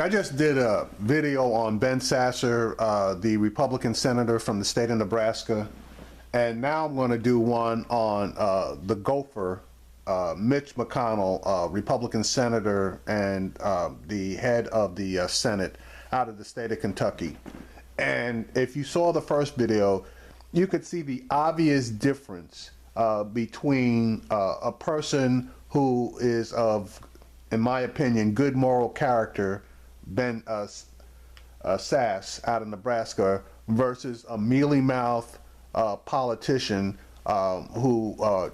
I just did a video on Ben Sasser, the Republican senator from the state of Nebraska, and now I'm going to do one on the gopher, Mitch McConnell, Republican senator and the head of the Senate out of the state of Kentucky. And if you saw the first video, you could see the obvious difference between a person who is of, in my opinion, good moral character, Ben Sass out of Nebraska, versus a mealy-mouthed politician who,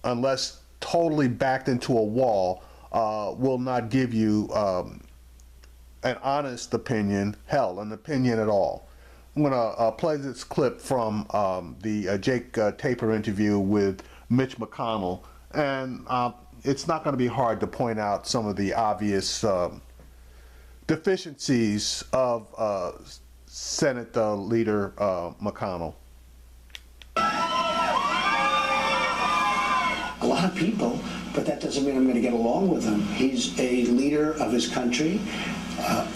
unless totally backed into a wall, will not give you an honest opinion, hell, an opinion at all. I'm going to play this clip from the Jake Tapper interview with Mitch McConnell, and it's not going to be hard to point out some of the obvious deficiencies of Senate Leader McConnell. A lot of people, but that doesn't mean I'm going to get along with him. He's a leader of his country.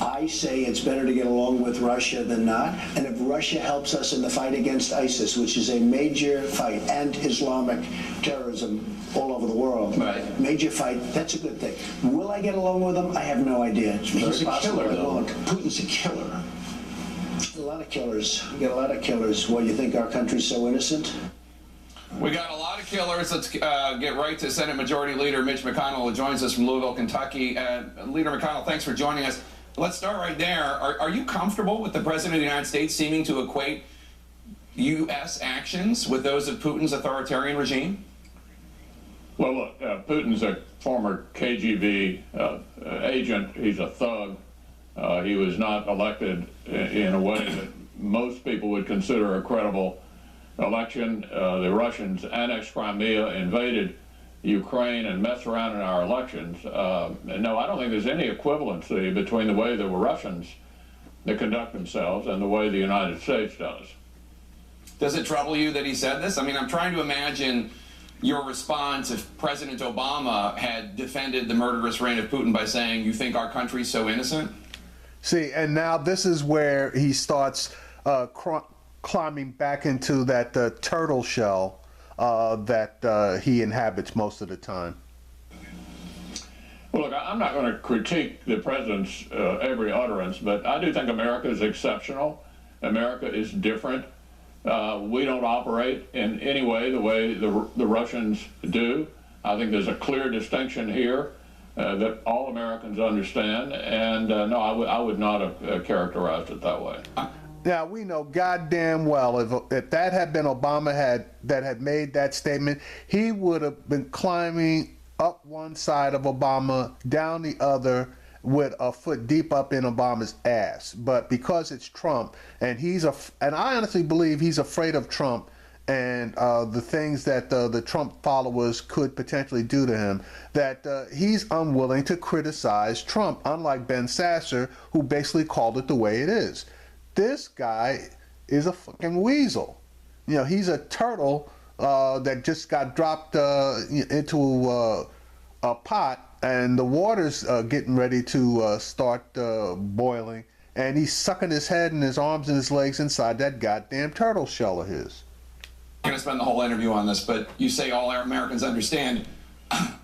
I say it's better to get along with Russia than not. And if Russia helps us in the fight against ISIS, which is a major fight, and Islamic terrorism all over the world, right, major fight, that's a good thing. Will I get along with him? I have no idea. He's a killer, though. Putin's a killer. A lot of killers. We got a lot of killers. What, you think our country's so innocent? We got a lot of killers. Let's get right to Senate Majority Leader Mitch McConnell, who joins us from Louisville, Kentucky. Leader McConnell, thanks for joining us. Let's start right there. Are you comfortable with the President of the United States seeming to equate U.S. actions with those of Putin's authoritarian regime? Well, look, Putin's a former KGB agent. He's a thug. He was not elected in a way that most people would consider a credible election. The Russians annexed Crimea, invaded Ukraine, and messed around in our elections. No, I don't think there's any equivalency between the way the Russians that conduct themselves and the way the United States does. Does it trouble you that he said this? I mean, I'm trying to imagine your response if President Obama had defended the murderous reign of Putin by saying, "You think our country's so innocent?" See, and now this is where he starts climbing back into that turtle shell that he inhabits most of the time. Well, look, I'm not going to critique the president's every utterance, but I do think America is exceptional. America is different. We don't operate in any way the way the Russians do. I think there's a clear distinction here that all Americans understand, and no, I would not have characterized it that way. Now, we know goddamn well if that had been Obama that had made that statement, he would have been climbing up one side of Obama, down the other, with a foot deep up in Obama's ass. But because it's Trump, and and I honestly believe he's afraid of Trump and the things that the Trump followers could potentially do to him, that he's unwilling to criticize Trump, unlike Ben Sasser, who basically called it the way it is. This guy is a fucking weasel. You know, he's a turtle that just got dropped into a pot, and the water's getting ready to start boiling, and he's sucking his head and his arms and his legs inside that goddamn turtle shell of his. I'm going to spend the whole interview on this, but you say all our Americans understand.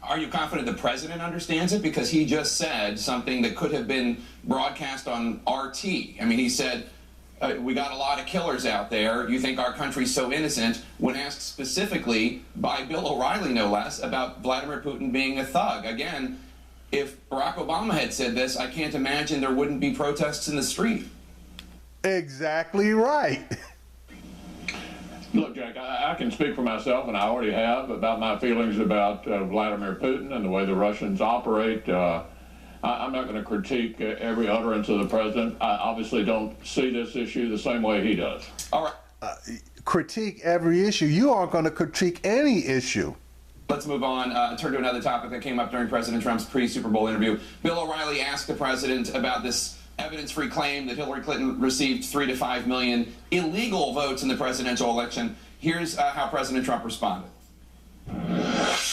Are you confident the president understands it? Because he just said something that could have been broadcast on RT. I mean, he said, we got a lot of killers out there. You think our country's so innocent? When asked specifically by Bill O'Reilly, no less, about Vladimir Putin being a thug. Again, if Barack Obama had said this, I can't imagine there wouldn't be protests in the street. Exactly right. Look, Jack, I can speak for myself, and I already have, about my feelings about Vladimir Putin and the way the Russians operate. I'm not going to critique every utterance of the president. I obviously don't see this issue the same way he does. All right. Critique every issue. You aren't going to critique any issue. Let's move on, turn to another topic that came up during President Trump's pre-Super Bowl interview. Bill O'Reilly asked the president about this evidence-free claim that Hillary Clinton received 3 to 5 million illegal votes in the presidential election. Here's how President Trump responded.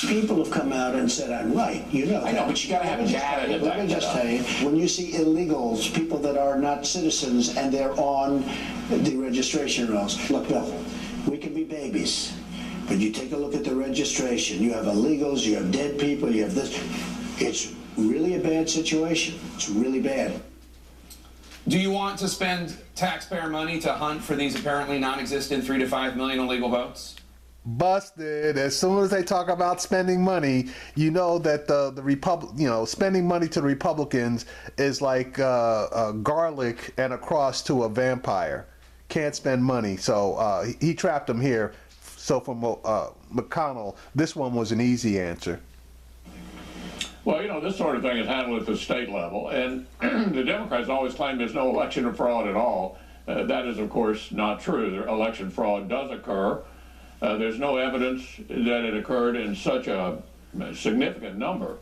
people have come out and said I'm right. You know that. I know, but you got to have data to Let me back just that tell you, when you see illegals, people that are not citizens, and they're on the registration rolls, look, Bill, we can be babies, but you take a look at the registration. You have illegals, you have dead people, you have this. It's really a bad situation. It's really bad. Do you want to spend taxpayer money to hunt for these apparently non-existent 3 to 5 million illegal votes? Busted. As soon as they talk about spending money, you know that spending money to the Republicans is like garlic and a cross to a vampire. Can't spend money. So he trapped him here. So for McConnell, this one was an easy answer. Well, you know, this sort of thing is handled at the state level, and the Democrats always claim there's no election fraud at all. That is, of course, not true. Election fraud does occur. There's no evidence that it occurred in such a significant number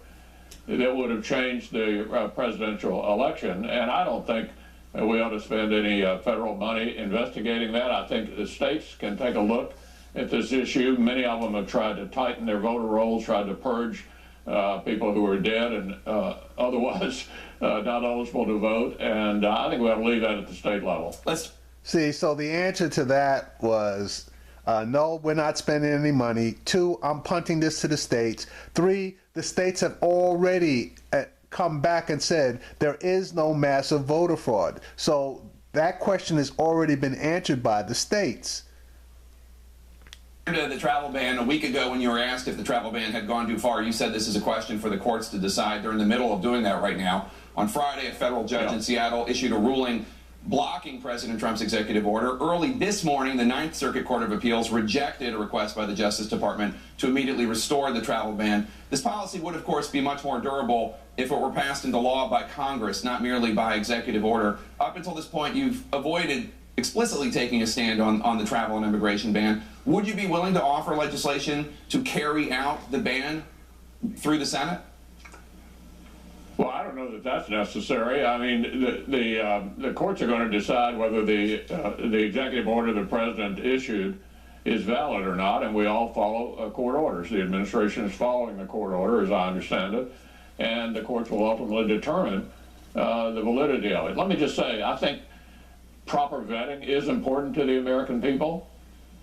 that would have changed the presidential election, and I don't think we ought to spend any federal money investigating that. I think the states can take a look at this issue. Many of them have tried to tighten their voter rolls, tried to purge people who are dead and otherwise not eligible to vote, and I think we ought to leave that at the state level. See, so the answer to that was no, we're not spending any money. 2, I'm punting this to the states. 3, the states have already come back and said there is no massive voter fraud. So that question has already been answered by the states. To the travel ban a week ago, when you were asked if the travel ban had gone too far, you said this is a question for the courts to decide. They're in the middle of doing that right now. On Friday, a federal judge in Seattle issued a ruling blocking President Trump's executive order. Early this morning, the Ninth Circuit Court of Appeals rejected a request by the Justice Department to immediately restore the travel ban. This policy would, of course, be much more durable if it were passed into law by Congress, not merely by executive order. Up until this point, you've avoided explicitly taking a stand on the travel and immigration ban. Would you be willing to offer legislation to carry out the ban through the Senate? Well, I don't know that that's necessary. I mean, the courts are going to decide whether the executive order the president issued is valid or not, and we all follow court orders. The administration is following the court order, as I understand it, and the courts will ultimately determine the validity of it. Let me just say, I think proper vetting is important to the American people,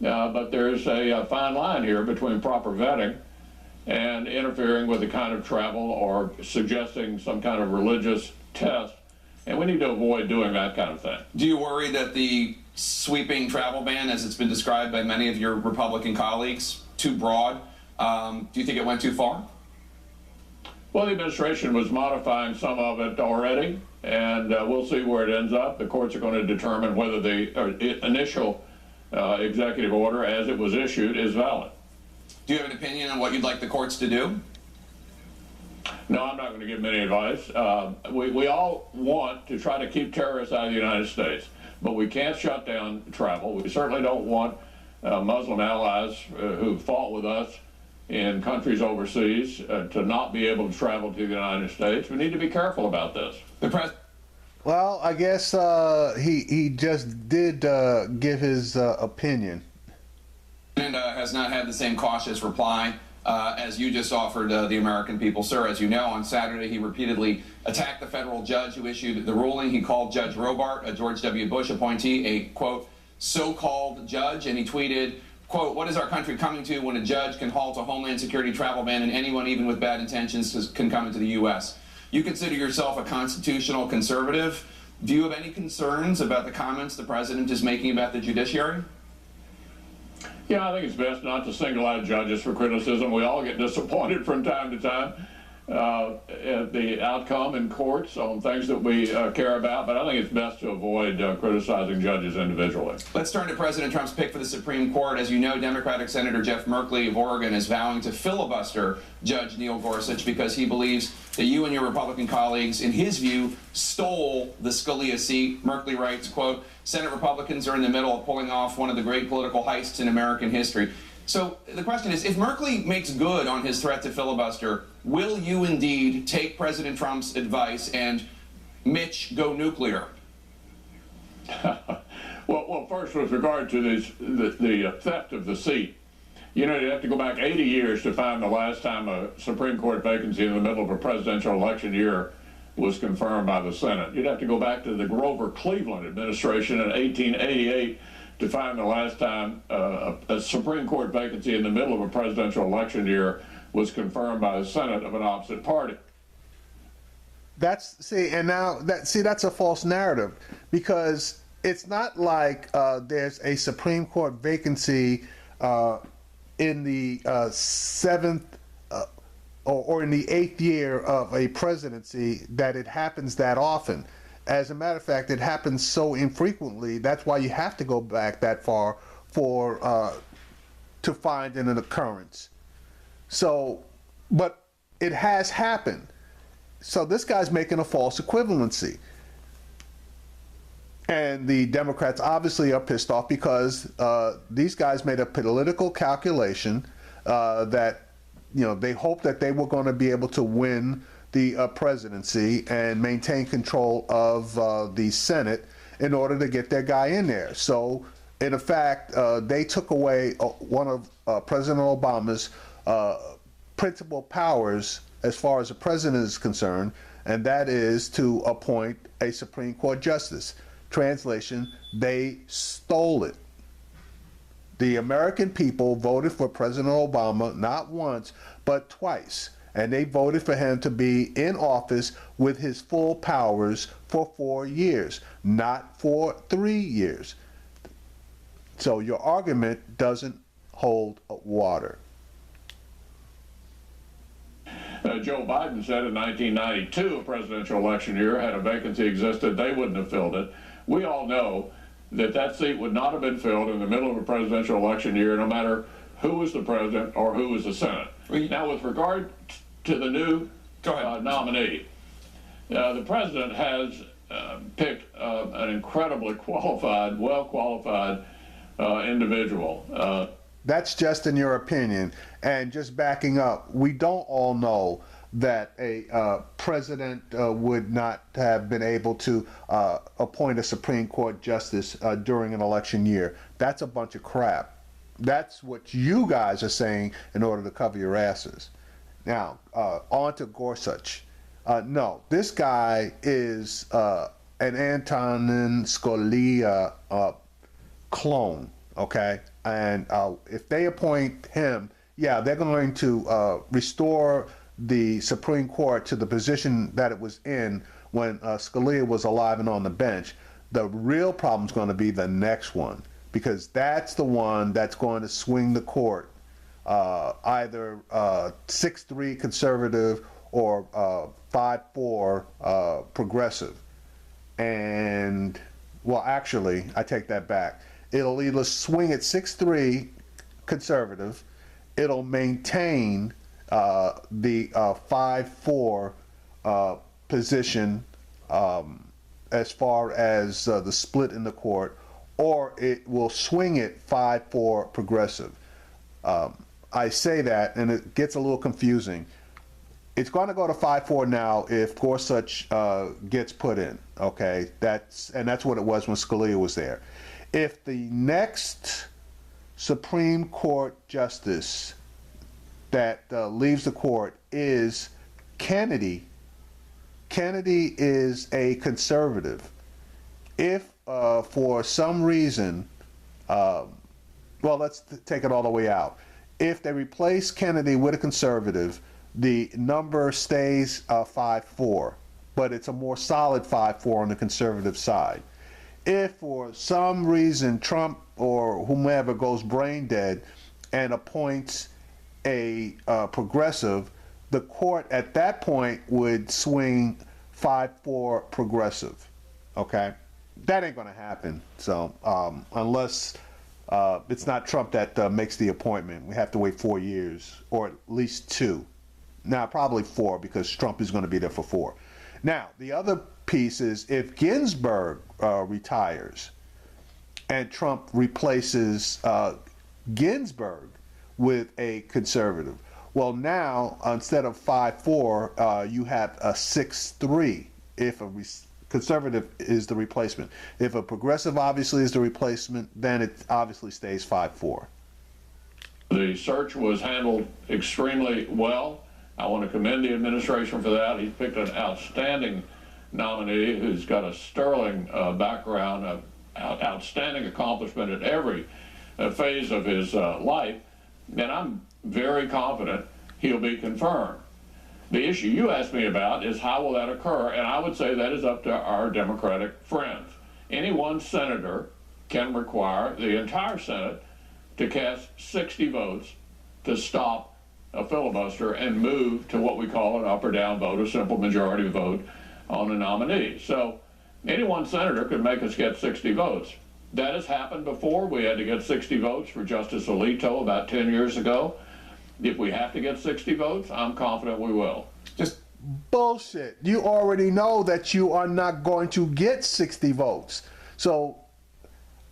but there's a fine line here between proper vetting and interfering with the kind of travel or suggesting some kind of religious test, and we need to avoid doing that kind of thing. Do you worry that the sweeping travel ban, as it's been described by many of your Republican colleagues, too broad? Do you think it went too far? Well, the administration was modifying some of it already, and we'll see where it ends up. The courts are going to determine whether the initial executive order, as it was issued, is valid. Do you have an opinion on what you'd like the courts to do? No, I'm not going to give them any advice. We all want to try to keep terrorists out of the United States, but we can't shut down travel. We certainly don't want Muslim allies who fought with us in countries overseas to not be able to travel to the United States. We need to be careful about this. Well, I guess he just did give his opinion. And has not had the same cautious reply as you just offered the American people. Sir, as you know, on Saturday he repeatedly attacked the federal judge who issued the ruling. He called Judge Robart, a George W. Bush appointee, a, quote, so-called judge, and he tweeted, quote, what is our country coming to when a judge can halt a Homeland Security travel ban and anyone, even with bad intentions, can come into the U.S.? You consider yourself a constitutional conservative. Do you have any concerns about the comments the president is making about the judiciary? Yeah, I think it's best not to single out judges for criticism. We all get disappointed from time to time at the outcome in courts on things that we care about, but I think it's best to avoid criticizing judges individually. Let's turn to President Trump's pick for the Supreme Court. As you know, Democratic Senator Jeff Merkley of Oregon is vowing to filibuster Judge Neil Gorsuch because he believes that you and your Republican colleagues, in his view, stole the Scalia seat. Merkley writes, quote, Senate Republicans are in the middle of pulling off one of the great political heists in American history. So the question is, if Merkley makes good on his threat to filibuster, will you indeed take President Trump's advice and Mitch go nuclear? Well, first, with regard to the theft of the seat, You know, you have to go back 80 years to find the last time a Supreme Court vacancy in the middle of a presidential election year was confirmed by the Senate. You'd have to go back to the Grover Cleveland administration in 1888 to find the last time a Supreme Court vacancy in the middle of a presidential election year was confirmed by the Senate of an opposite party. That's that's a false narrative, because it's not like there's a Supreme Court vacancy in the seventh or in the 8th year of a presidency, that it happens that often. As a matter of fact, it happens so infrequently. That's why you have to go back that far to find an occurrence. So, but it has happened. So this guy's making a false equivalency. And the Democrats obviously are pissed off because these guys made a political calculation that, you know, they hoped that they were going to be able to win the presidency and maintain control of the Senate in order to get their guy in there. So, in effect, they took away one of President Obama's principal powers as far as the president is concerned, and that is to appoint a Supreme Court justice. Translation, they stole it. The American people voted for President Obama not once, but twice. And they voted for him to be in office with his full powers for 4 years, not for 3 years. So your argument doesn't hold water. Joe Biden said in 1992, a presidential election year, had a vacancy existed, they wouldn't have filled it. We all know that that seat would not have been filled in the middle of a presidential election year, no matter who was the president or who was the Senate. Now, with regard to the new nominee, the president has picked an incredibly qualified, well-qualified individual. That's just in your opinion. And just backing up, we don't all know that a president would not have been able to appoint a Supreme Court justice during an election year. That's a bunch of crap. That's what you guys are saying in order to cover your asses. Now, on to Gorsuch. No, this guy is an Antonin Scalia clone, okay? And if they appoint him, yeah, they're going to restore the Supreme Court to the position that it was in when Scalia was alive and on the bench. The real problem is going to be the next one, because that's the one that's going to swing the court either 6-3 conservative or 5-4 progressive. And, well, actually, I take that back. It'll either swing at 6-3 conservative, it'll maintain the 5-4 position as far as the split in the court, or it will swing it 5-4 progressive. I say that, and it gets a little confusing. It's going to go to 5-4 now if Gorsuch gets put in. Okay, that's what it was when Scalia was there. If the next Supreme Court justice that leaves the court is Kennedy, Kennedy is a conservative. If for some reason, well, let's take it all the way out. If they replace Kennedy with a conservative, the number stays 5-4, but it's a more solid 5-4 on the conservative side. If for some reason Trump or whomever goes brain dead and appoints a progressive, the court at that point would swing 5-4 progressive. Okay, that ain't gonna happen. So unless it's not Trump that makes the appointment, we have to wait 4 years, or at least 2. Now probably 4, because Trump is going to be there for 4. Now the other piece is if Ginsburg retires and Trump replaces Ginsburg with a conservative, well, now instead of 5-4, you have a 6-3 if a conservative is the replacement. If a progressive obviously is the replacement, then it obviously stays 5-4. The The search was handled extremely well. I want to commend the administration for that. He picked an outstanding nominee who's got a sterling background, outstanding accomplishment at every phase of his life, and I'm very confident he'll be confirmed. The issue you asked me about is how will that occur, and I would say that is up to our Democratic friends. Any one senator can require the entire Senate to cast 60 votes to stop a filibuster and move to what we call an up or down vote, a simple majority vote on a nominee. So any one senator could make us get 60 votes. That has happened before. We had to get 60 votes for Justice Alito about 10 years ago. If we have to get 60 votes, I'm confident we will. Just Bullshit. You already know that you are not going to get 60 votes. So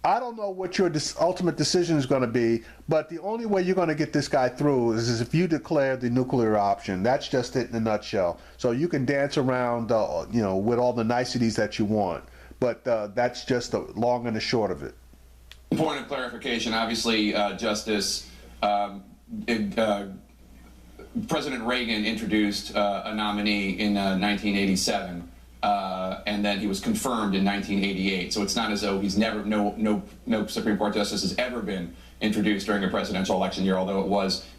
I don't know what your ultimate decision is going to be, but the only way you're going to get this guy through is if you declare the nuclear option. That's just it in a nutshell. So you can dance around, with all the niceties that you want, but that's just the long and the short of it. point of clarification, obviously, President Reagan introduced a nominee in 1987, and then he was confirmed in 1988. So it's not as though he's never, no Supreme Court justice has ever been introduced during a presidential election year, although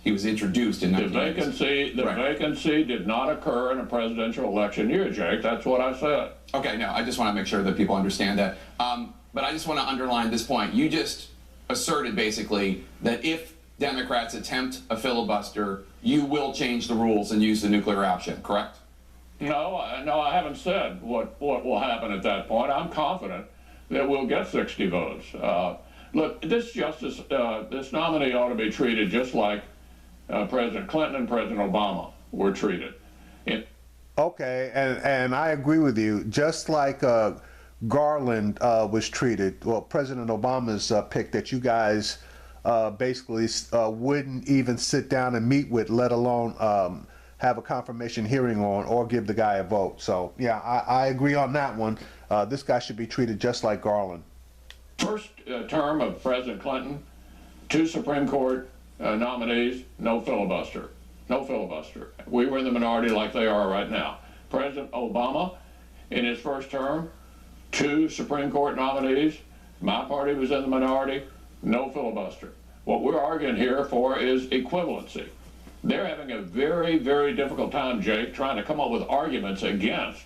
he was introduced in 1987. The vacancy did not occur in a presidential election year, Jake. That's what I said. Okay, no, I just want to make sure that people understand that. But I just want to underline this point. You just asserted basically that if Democrats attempt a filibuster, you will change the rules and use the nuclear option, correct? No, I haven't said what will happen at that point. I'm confident that we'll get 60 votes. Look, this nominee ought to be treated just like President Clinton and President Obama were treated. Okay, and I agree with you. Just like Garland was treated, well, President Obama's pick that you guys basically wouldn't even sit down and meet with, let alone have a confirmation hearing on or give the guy a vote. So, yeah, I agree on that one. This guy should be treated just like Garland. First term of President Clinton, 2 Supreme Court nominees, no filibuster. No filibuster. We were in the minority like they are right now. President Obama, in his first term, 2 Supreme Court nominees. My party was in the minority, no filibuster. What we're arguing here for is equivalency. They're having a very, very difficult time, Jake, trying to come up with arguments against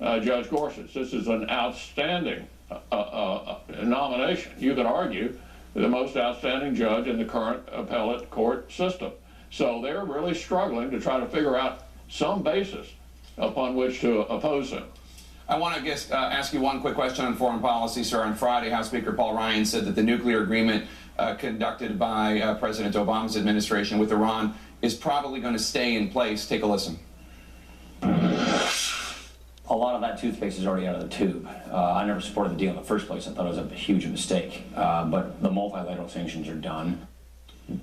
Judge Gorsuch. This is an outstanding nomination. You could argue the most outstanding judge in the current appellate court system. So they're really struggling to try to figure out some basis upon which to oppose him. I want to ask you one quick question on foreign policy, sir. On Friday, House Speaker Paul Ryan said that the nuclear agreement conducted by President Obama's administration with Iran is probably going to stay in place. Take a listen. A lot of that toothpaste is already out of the tube. I never supported the deal in the first place. I thought it was a huge mistake. But the multilateral sanctions are done.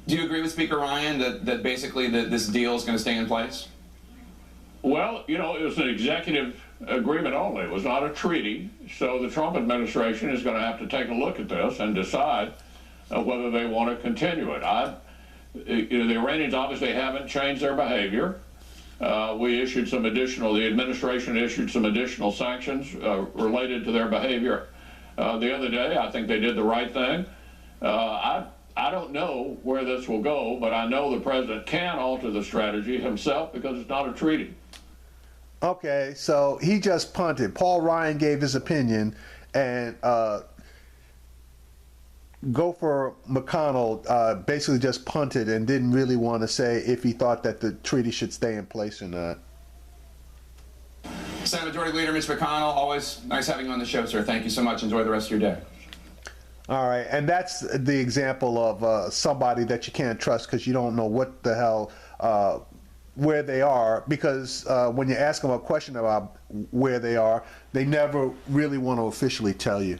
Do you agree with Speaker Ryan that basically this deal is going to stay in place? Well, it was an executive agreement only. It was not a treaty. So the Trump administration is going to have to take a look at this and decide whether they want to continue it. The Iranians obviously haven't changed their behavior. The administration issued some additional sanctions related to their behavior the other day. I think they did the right thing. I don't know where this will go, but I know the president can alter the strategy himself because it's not a treaty. Okay, so he just punted. Paul Ryan gave his opinion, and Gopher McConnell basically just punted and didn't really want to say if he thought that the treaty should stay in place or not. Senate Majority Leader Mitch McConnell, always nice having you on the show, sir. Thank you so much. Enjoy the rest of your day. All right, and that's the example of somebody that you can't trust because you don't know what the hell, where they are, because when you ask them a question about where they are, they never really want to officially tell you.